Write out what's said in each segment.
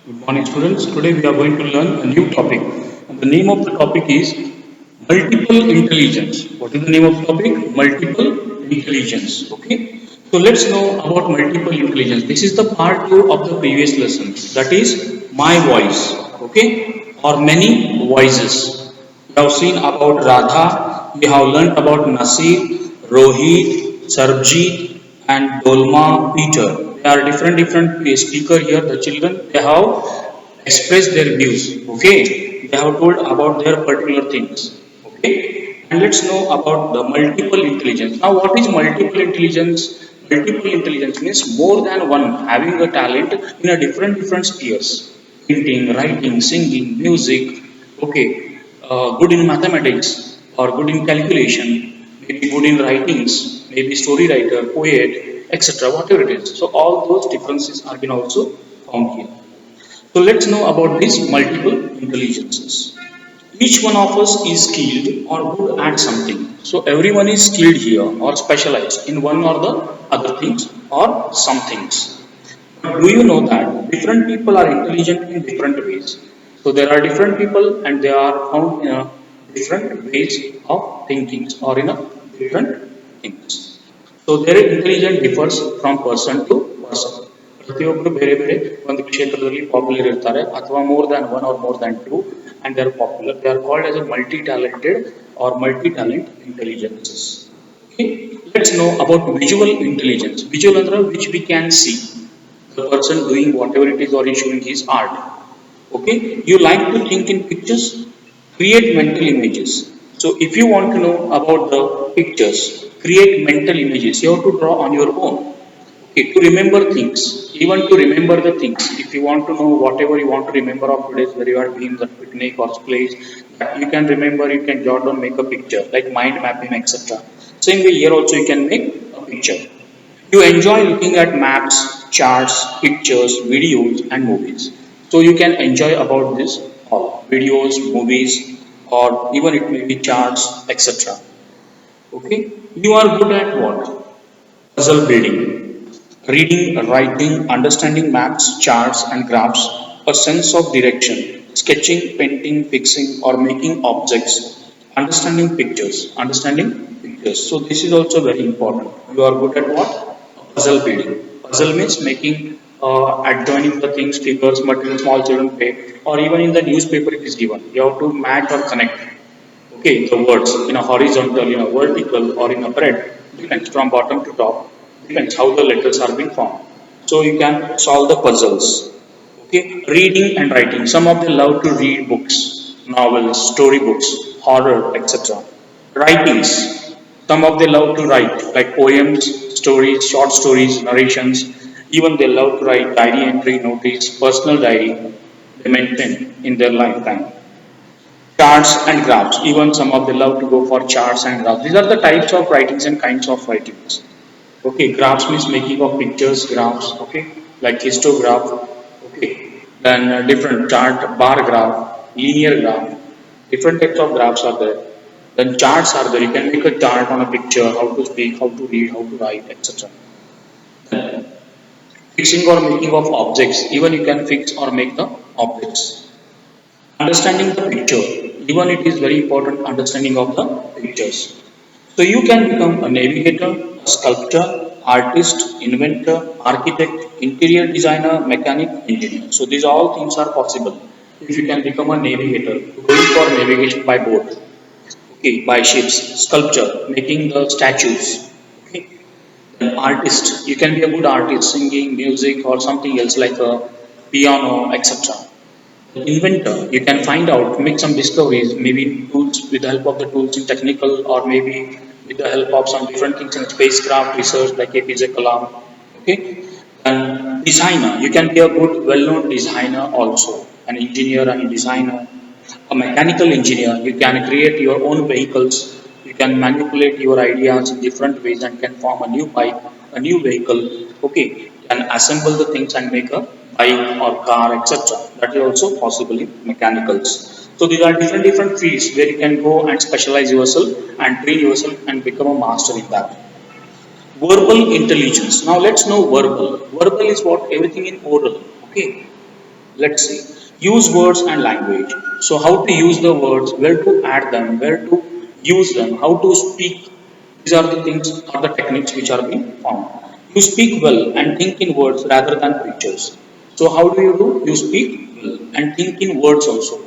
Good morning, students. Today we are going to learn a new topic. And the name of the topic is multiple intelligence. What is the name of the topic? Multiple intelligence. Okay. So let's know about multiple intelligence. This is the part 2 of the previous lesson. That is my voice. Okay. Or many voices. We have seen about Radha. We have learned about Nasir, Rohit, Sarbjeet, and Dolma Peter. They are different speaker here. The children they have expressed their views. Okay, they have told about their particular things. Okay, and let's know about the multiple intelligence. Now, what is multiple intelligence? Multiple intelligence means more than one having a talent in a different spheres: painting, writing, singing, music. Okay, good in mathematics or good in calculation, maybe good in writings, maybe story writer, poet, etc. Whatever it is. So all those differences are been also found here. So let's know about these multiple intelligences. Each one of us is skilled or good at something. So everyone is skilled here or specialized in one or the other things or some things. But do you know that different people are intelligent in different ways? So there are different people and they are found in a different ways of thinking or in a different things. So their intelligence differs from person to person. ಪ್ರತಿಯೊಬ್ಬರು ಬೇರೆ ಬೇರೆ ಒಂದು ಕ್ಷೇತ್ರದಲ್ಲಿ popular ಇರ್ತಾರೆ ಅಥವಾ more than one or more than two and they are popular they are called as a multi talented or multi talent intelligences. Okay, let's know about visual intelligence. Visual ಅಂದ್ರೆ which we can see the person doing whatever it is or is showing his art. Okay, you like to think in pictures, create mental images. So if you want to know about the pictures, create mental images. You have to draw on your own. Okay, to remember things, even to remember the things. If you want to know whatever you want to remember of today's where you are being the picnic or place, you can remember, you can jot down, make a picture like mind mapping, etc. Same way here also you can make a picture. You enjoy looking at maps, charts, pictures, videos, and movies. So you can enjoy about this all videos, movies, or even it may be charts, etc. Okay, you are good at what? Puzzle building, reading, writing, understanding maps, charts, and graphs, a sense of direction, sketching, painting, fixing, or making objects, understanding pictures. So this is also very important. You are good at what? Puzzle building. Puzzle means making, adjoining the things, figures, material, small children play, or even in the newspaper it is given. You have to match or connect. Okay, the words in a horizontal, in a vertical, or in a breadth depends from bottom to top. Depends how the letters are being formed. So you can solve the puzzles. Okay, reading and writing. Some of them love to read books, novels, storybooks, horror, etc. Writings. Some of them love to write like poems, stories, short stories, narrations. Even they love to write diary entry, notice, personal diary they maintain in their lifetime. Charts and graphs. Even some of them love to go for charts and graphs. These are the types of writings and kinds of writings. Okay, graphs means making of pictures, graphs. Okay, like histograph. Okay, then different chart, bar graph, linear graph. Different types of graphs are there. Then charts are there. You can make a chart on a picture, how to speak, how to read, how to write, etc. Fixing or making of objects. Even you can fix or make the objects. Understanding the picture, even it is very important understanding of the pictures. So you can become a navigator, a sculptor, artist, inventor, architect, interior designer, mechanic, engineer. So these all things are possible if you can become a navigator, going for navigation by boat, okay, by ships, sculpture, making the statues, okay, then artist, you can be a good artist, singing music or something else like a piano, etc. Inventor, you can find out, make some discoveries, maybe tools with the help of the tools in technical, or maybe with the help of some different things in spacecraft research like APJ Kalam. Okay, and designer, you can be a good well-known designer also, an engineer and a designer, a mechanical engineer, you can create your own vehicles, you can manipulate your ideas in different ways and can form a new bike, a new vehicle. Okay, and assemble the things and make a bike or car, etc. That is also possible in mechanicals. So these are different fields where you can go and specialize yourself and train yourself and become a master in that. Verbal intelligence. Now let's know verbal. Verbal is what? Everything in oral. Okay, Let's see. Use words and language. So how to use the words, where to add them, where to use them, how to speak. These are the things or the techniques which are being found. You speak well and think in words rather than pictures. So how do? You speak well and think in words also.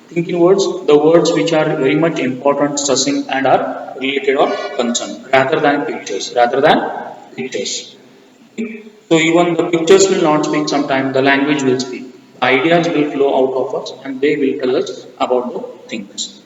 Think in words, the words which are very much important, stressing and are related or concerned rather than pictures, rather than pictures. So even the pictures will not speak sometimes, the language will speak. The ideas will flow out of us and they will tell us about the things.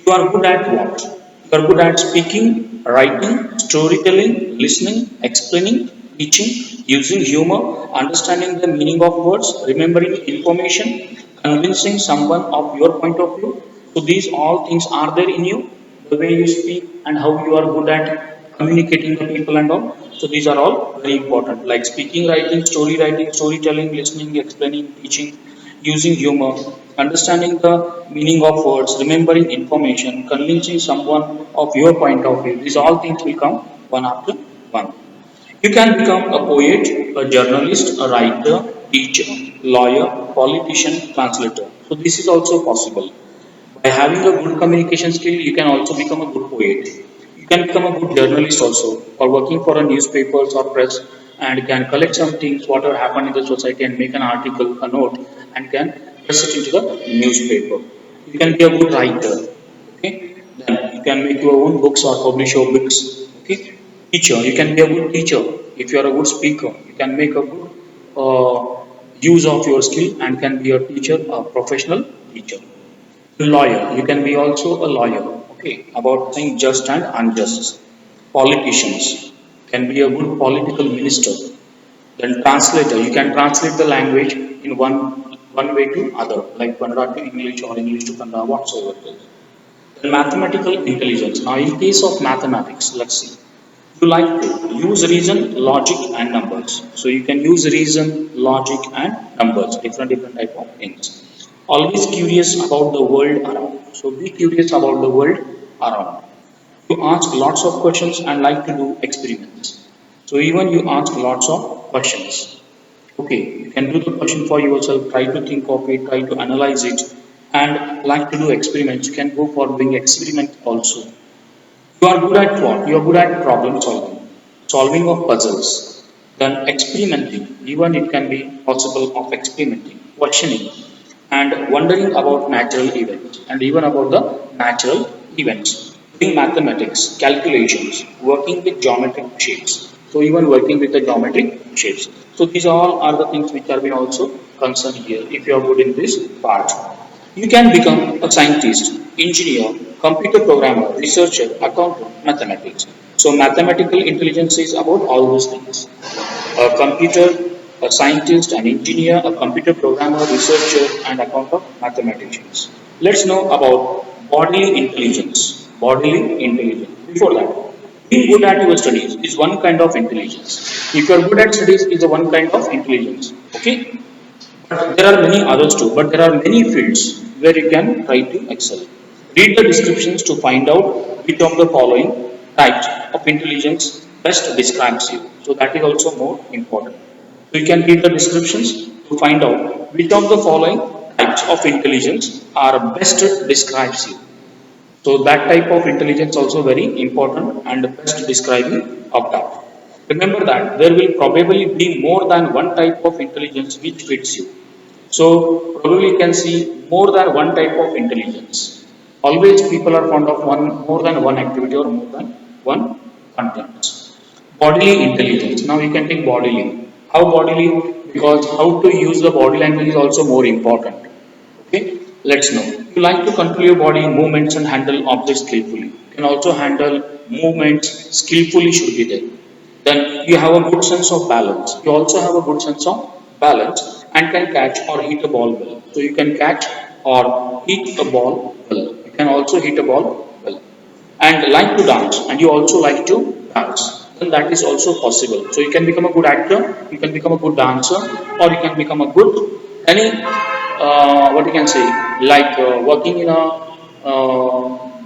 You are good at what? You are good at speaking, writing, storytelling, listening, explaining, teaching, using humor, understanding the meaning of words, remembering information, convincing someone of your point of view. So these all things are there in you, the way you speak and how you are good at communicating the people and all. So these are all very important, like speaking, writing, storytelling, listening, explaining, teaching, using humor, understanding the meaning of words, remembering information, convincing someone of your point of view. These all things will come one after one. You can become a poet, a journalist, a writer, teacher, lawyer, politician, translator. So this is also possible. By having a good communication skill, you can also become a good poet. You can become a good journalist also, or working for a newspapers or press, and can collect some things, whatever happened in the society, and make an article, a note, and can press it into the newspaper. You can be a good writer. Okay, then you can make your own books or publish your books. Okay, teacher, you can be a good teacher. If you are a good speaker, you can make a good use of your skill and can be a teacher, a professional teacher. Lawyer, you can be also a lawyer, okay, about things just and unjust. Politicians can be a good political minister. Then translator, you can translate the language in one way to other, like Kannada to English or English to Kannada, whatsoever it is. Then mathematical intelligence. Now, in case of mathematics, let's see. You like to use reason, logic, and numbers. So you can use reason, logic, and numbers, different type of things. Always curious about the world around. So be curious about the world around. You ask lots of questions and like to do experiments. So even you ask lots of questions. Okay, you can do the question for yourself, try to think of it, try to analyze it, and like to do experiments. You can go for doing experiment also. You are good at what? You are good at problem solving, solving of puzzles, then experimenting, even it can be possible of experimenting, questioning, and wondering about natural events and even about the natural events. Doing mathematics, calculations, working with geometric shapes. So even working with the geometric shapes. So these all are the things which are being also concerned here if you are good in this part. You can become a scientist, engineer, computer programmer, researcher, accountant, mathematics. So mathematical intelligence is about all those things. A computer, a scientist, an engineer, a computer programmer, researcher, and accountant, mathematicians. Let's know about bodily intelligence. Bodily intelligence. Before that, being good at your studies is one kind of intelligence. If you are good at studies, is a one kind of intelligence. Okay. But there are many others too, but there are many fields where you can try to excel. Read the descriptions to find out which of the following types of intelligence best describes you. So that is also more important. So you can read the descriptions to find out which of the following types of intelligence are best describes you. So that type of intelligence also very important and best describing of that. Remember that there will probably be more than one type of intelligence which fits you. So probably you can see more than one type of intelligence. Always people are fond of one more than one activity or more than one content. Bodily intelligence. Now you can take bodily. How bodily? Because how to use the body language is also more important. Okay, let's know. You like to control your body movements and handle objects skillfully. You can also handle movements skillfully should be there. Then you have a good sense of balance. You also have a good sense of balance and can catch or hit a ball well. So you can catch or hit a ball well. You can also hit a ball well. And like to dance and you also like to dance. Then that is also possible. So you can become a good actor, you can become a good dancer, or you can become a good any what you can say like working in a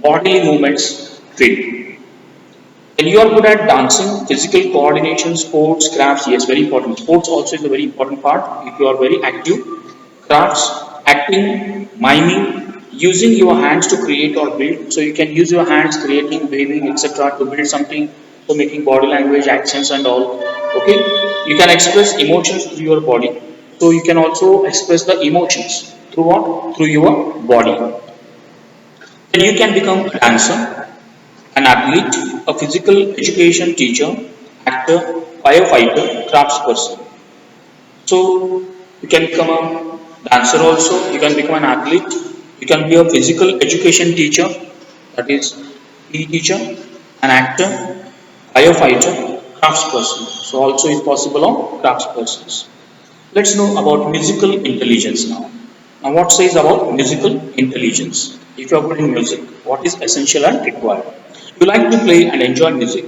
bodily movements field. Then you are good at dancing, physical coordination, sports, crafts. Yes, very important. Sports also is a very important part if you are very active. crafts, acting, miming, using your hands to create or build. So you can use your hands creating, waving, etc. to build something. So making body language, accents and all. Okay. You can express emotions through your body. So you can also express the emotions through what? Through your body. Then you can become a dancer, an athlete, a physical education teacher, actor, firefighter, craftsperson. So you can become a dancer also, you can become an athlete, you can be a physical education teacher, that is PE teacher, an actor, firefighter, craftsperson. So also is possible on craftspersons. Let's know about musical intelligence now. Now what says about musical intelligence? If you are good in music, what is essential and required? You like to play and enjoy music.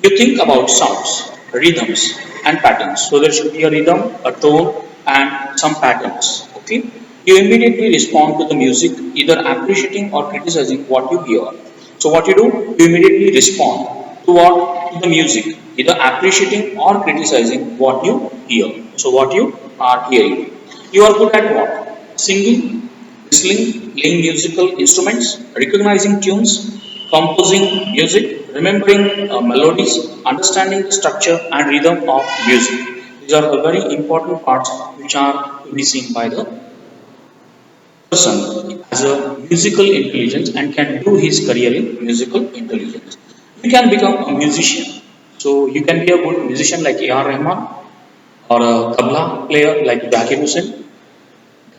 You think about sounds, rhythms, and patterns. So there should be a rhythm, a tone, and some patterns. Okay. You immediately respond to the music, either appreciating or criticizing what you hear. So what you do, you immediately respond to what to the music, either appreciating or criticizing what you hear. So what you are hearing. You are good at what? Singing, whistling, playing musical instruments, recognizing tunes, composing music, remembering melodies, understanding the structure and rhythm of music. These are the very important parts which are to be seen by the person as a musical intelligence and can do his career in musical intelligence. You can become a musician. So you can be a good musician like A.R. Rahman or a tabla player like Zakir Hussain,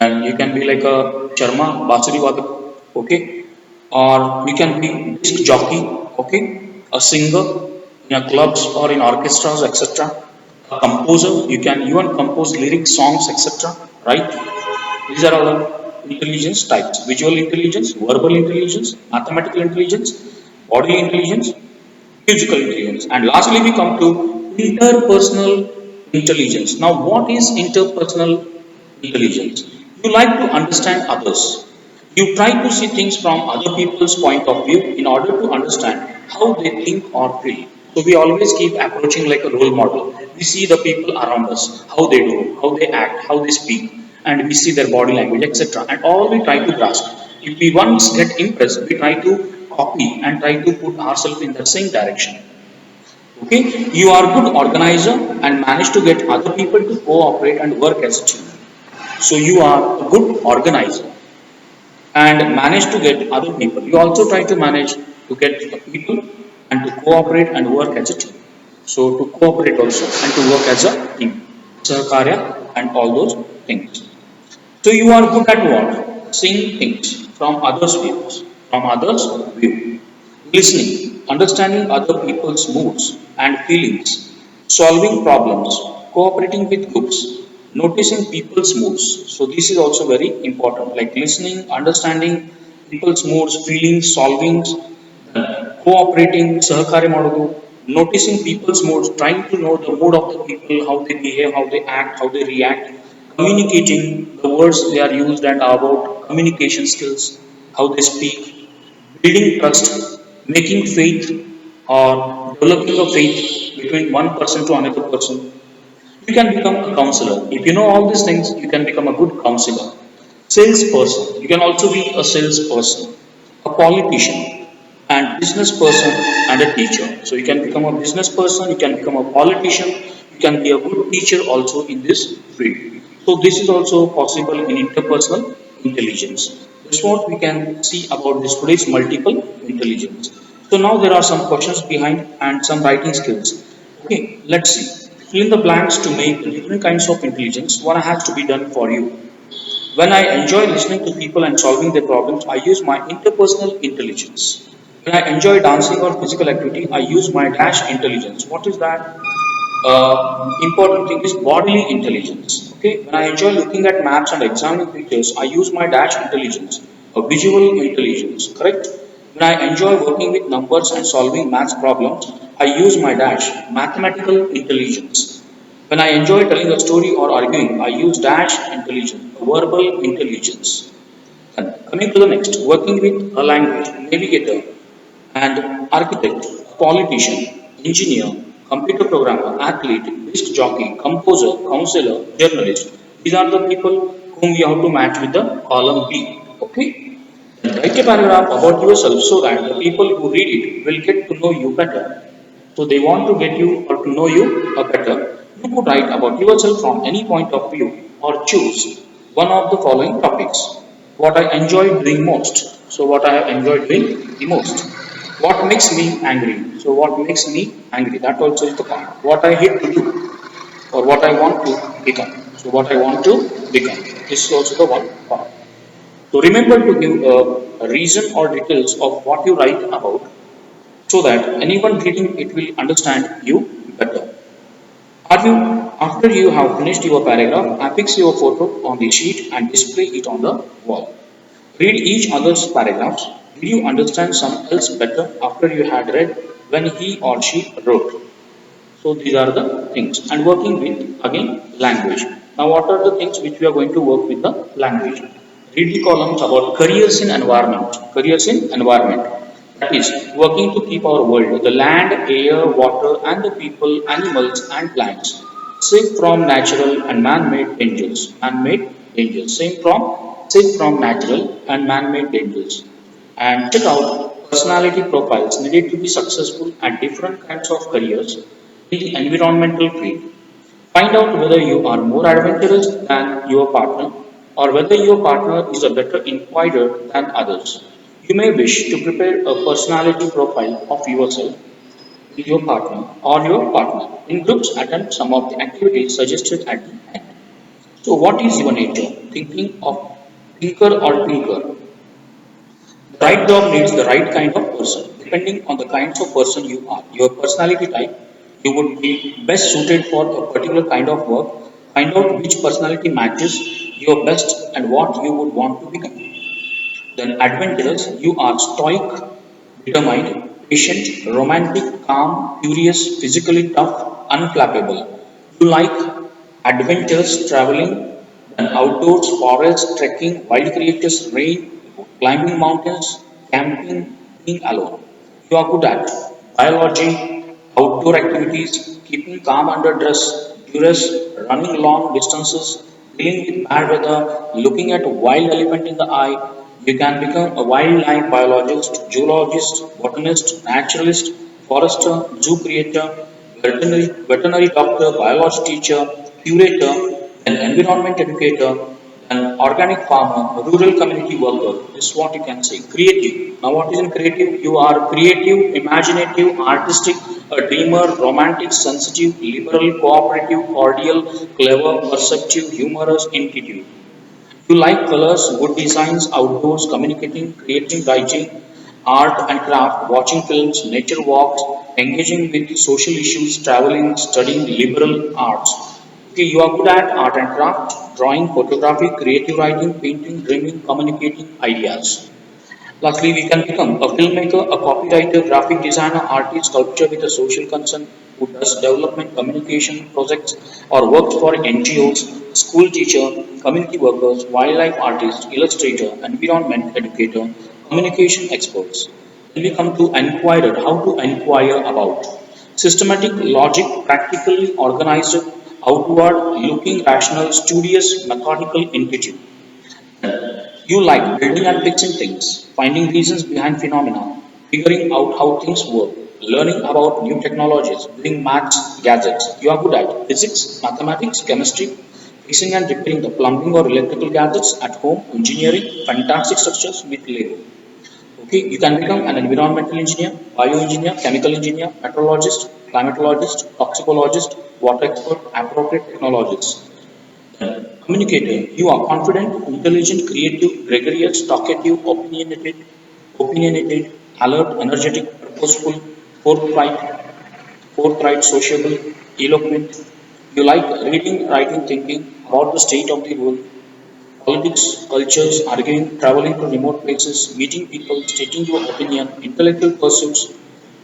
and you can be like a Sharma Basuri Vadak, okay, or you can be disc jockey, okay, a singer in a clubs or in orchestras, etc. A composer, you can even compose lyric songs, etc. Right? These are all intelligence types: visual intelligence, verbal intelligence, mathematical intelligence, bodily intelligence, physical intelligence, and lastly we come to interpersonal intelligence. Now, what is interpersonal intelligence? You like to understand others. You try to see things from other people's point of view in order to understand how they think or feel. So we always keep approaching like a role model. We see the people around us, how they do, how they act, how they speak, and we see their body language, etc. And all we try to grasp. If we once get impressed, we try to copy and try to put ourselves in the same direction. Okay, you are a good organizer and manage to get other people to cooperate and work as a team. So you are a good organizer and manage to get other people. You also try to manage to get the people and to cooperate and work as a team. So to cooperate also and to work as a team, Sahakarya and all those things. So you are good at what? Seeing things from others' view, listening, understanding other people's moods and feelings, solving problems, cooperating with groups, noticing people's moods. So this is also very important, like listening, understanding people's moods, feelings, solving, cooperating, ಸಹಕಾರಿ ಮಾಡೋದು, noticing people's moods, trying to know the mood of the people, how they behave, how they act, how they react, communicating, the words they are used and about communication skills, how they speak, building trust, making faith or developing a faith between one person to another person. You can become a counselor. If you know all these things, you can become a good counselor. Salesperson. You can also be a salesperson, a politician, and business person and a teacher. So you can become a business person, you can become a politician, you can be a good teacher also in this field. So this is also possible in interpersonal intelligence. That's what we can see about this today's multiple intelligence. So now there are some questions behind and some writing skills. Okay, let's see. Fill in the blanks to make different kinds of intelligence. One has to be done for you. When I enjoy listening to people and solving their problems, I use my interpersonal intelligence. When I enjoy dancing or physical activity, I use my dash intelligence. What is that? Important thing is bodily intelligence. Okay, when I enjoy looking at maps and examining pictures, I use my dash intelligence, a visual intelligence. Correct? When I enjoy working with numbers and solving maths problems, I use my dash mathematical intelligence. When I enjoy telling a story or arguing, I use dash intelligence, verbal intelligence. And coming to the next, working with a language, navigator, and architect, politician, engineer, computer programmer, athlete, disc jockey, composer, counselor, journalist. These are the people whom you have to match with the column B. Okay. Then write a paragraph about yourself so that the people who read it will get to know you better. So they want to get you or to know you better. You could write about yourself from any point of view or choose one of the following topics. What I enjoy doing most. So what I have enjoyed doing the most. What makes me angry. So what makes me angry. That also is the point. What I hate to do or what I want to become. So what I want to become. This is also the one part. So remember to give a reason or details of what you write about so that anyone reading it will understand you better. Are you, after you have finished your paragraph, affix your photo on the sheet and display it on the wall. Read each other's paragraphs. Did you understand some else better after you had read when he or she wrote? So these are the things. And working with again language. Now what are the things which we are going to work with the language? Read the columns about careers in environment. Careers in environment. That is working to keep our world, the land, air, water, and the people, animals, and plants safe from natural and man-made dangers. Man-made dangers. Safe from natural and man-made dangers. And check out personality profiles needed to be successful at different kinds of careers in the environmental field. Find out whether you are more adventurous than your partner or whether your partner is a better inquirer than others. You may wish to prepare a personality profile of yourself with your partner or your partner. In groups, attend some of the activities suggested at the end. So, what is your nature? Thinking of thinker or thinker. The right job needs the right kind of person. Depending on the kinds of person you are, your personality type, you would be best suited for a particular kind of work. Find out which personality matches your best and what you would want to become. Then adventurous, you are stoic, determined, patient, romantic, calm, curious, physically tough, unflappable. You like adventures, traveling, then outdoors, forests, trekking, wild creatures, rain, climbing mountains, camping, being alone. You are good at biology, outdoor activities, keeping calm under duress, running long distances, dealing with bad weather, looking at a wild elephant in the eye. You can become a wildlife biologist, zoologist, botanist, naturalist, forester, zoo creator, veterinary doctor, biology teacher, curator, an environment educator, an organic farmer, rural community worker. This is what you can say. Creative. Now, what is in creative? You are creative, imaginative, artistic, a dreamer, romantic, sensitive, liberal, cooperative, cordial, clever, perceptive, humorous, intuitive. You like colors, good designs, outdoors, communicating, creating, writing, art and craft, watching films, nature walks, engaging with social issues, traveling, studying liberal arts. Okay, you are good at art and craft, drawing, photography, creative writing, painting, dreaming, communicating ideas. Lastly, we can become a filmmaker, a copywriter, graphic designer, artist, sculptor with a social concern who does development communication projects or works for NGOs, school teacher, community workers, wildlife artist, illustrator, environment educator, communication experts. Then we come to inquirer, how to inquire about. Systematic logic, practically organized, outward looking, rational, studious, methodical, intuitive. You like building and fixing things, finding reasons behind phenomena, figuring out how things work, learning about new technologies, doing maths, gadgets. You are good at physics, mathematics, chemistry, fixing and repairing the plumbing or electrical gadgets at home, engineering, fantastic structures with Lego. Okay, you can become an environmental engineer, bioengineer, chemical engineer, meteorologist, climatologist, toxicologist, water expert, appropriate technologist. Communicator, you are confident, intelligent, creative, gregarious, talkative, opinionated, alert, energetic, purposeful, forthright, sociable, eloquent. You like reading, writing, thinking about the state of the world, politics, cultures, arguing, traveling to remote places, meeting people, stating your opinion, intellectual pursuits,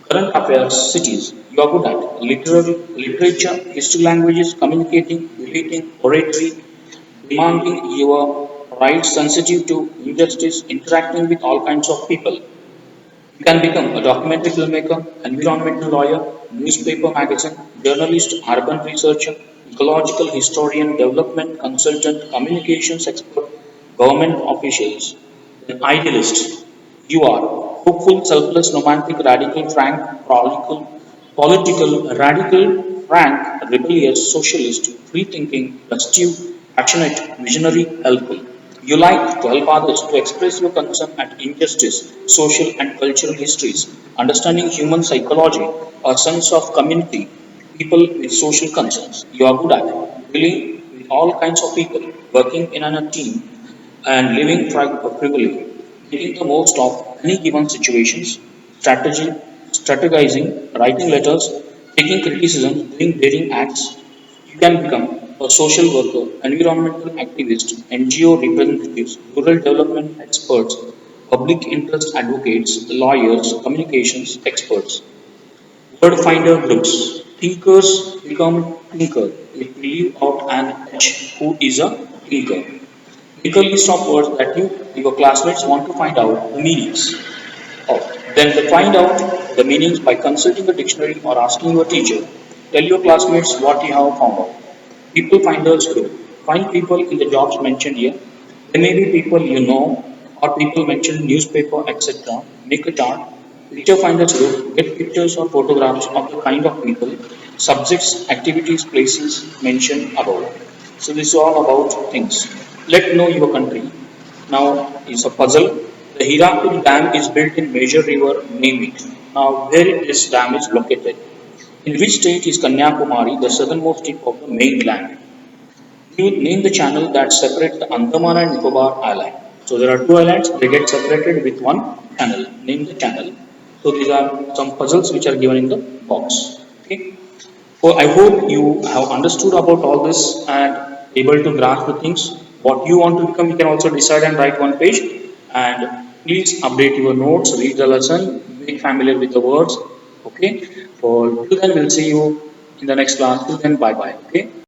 current affairs, cities. You are good at literature, history, languages, communicating, debating, oratory, demanding your rights, sensitive to injustice, interacting with all kinds of people. You can become a documentary filmmaker, environmental lawyer, newspaper magazine, journalist, urban researcher, ecological historian, development consultant, communications expert, government officials. An idealist, you are hopeful, selfless, romantic, radical, frank, radical, frank, rebellious, socialist, free-thinking, restive, passionate, visionary, helpful. You like to help others to express your concern at injustice, social and cultural histories, understanding human psychology, a sense of community, people with social concerns. You are good at it. Dealing with all kinds of people, working in a team, and living privately, making the most of any given situations, strategizing, writing letters, taking criticism, doing daring acts. You can become a social worker, environmental activist, NGO representatives, rural development experts, public interest advocates, lawyers, communications experts, word finder groups. Thinkers become thinker. If we leave out an H, who is a thinker? Make a list of words that your classmates want to find out the meanings of. Then they find out the meanings by consulting a dictionary or asking your teacher. Tell your classmates what you have found out. People finders group. Find people in the jobs mentioned here. There may be people you know or people mentioned in newspaper, etc. Make a chart. Picture finders group. Get pictures or photographs of the kind of people, subjects, activities, places mentioned above. So this is all about things. Let know your country. Now is a puzzle. The Hirakud Dam is built in major river, name it. Now where this dam is located? In which state is Kanyakumari, the southernmost tip of the mainland? You name the channel that separates the Andaman and Nicobar Island. So there are two islands, they get separated with one channel. Name the channel. So these are some puzzles which are given in the box. Okay. So I hope you have understood about all this and able to grasp the things. What you want to become, you can also decide and write one page. And please update your notes, read the lesson, make familiar with the words. Okay. For till then, we'll see you in the next class. Till then, bye bye. Okay.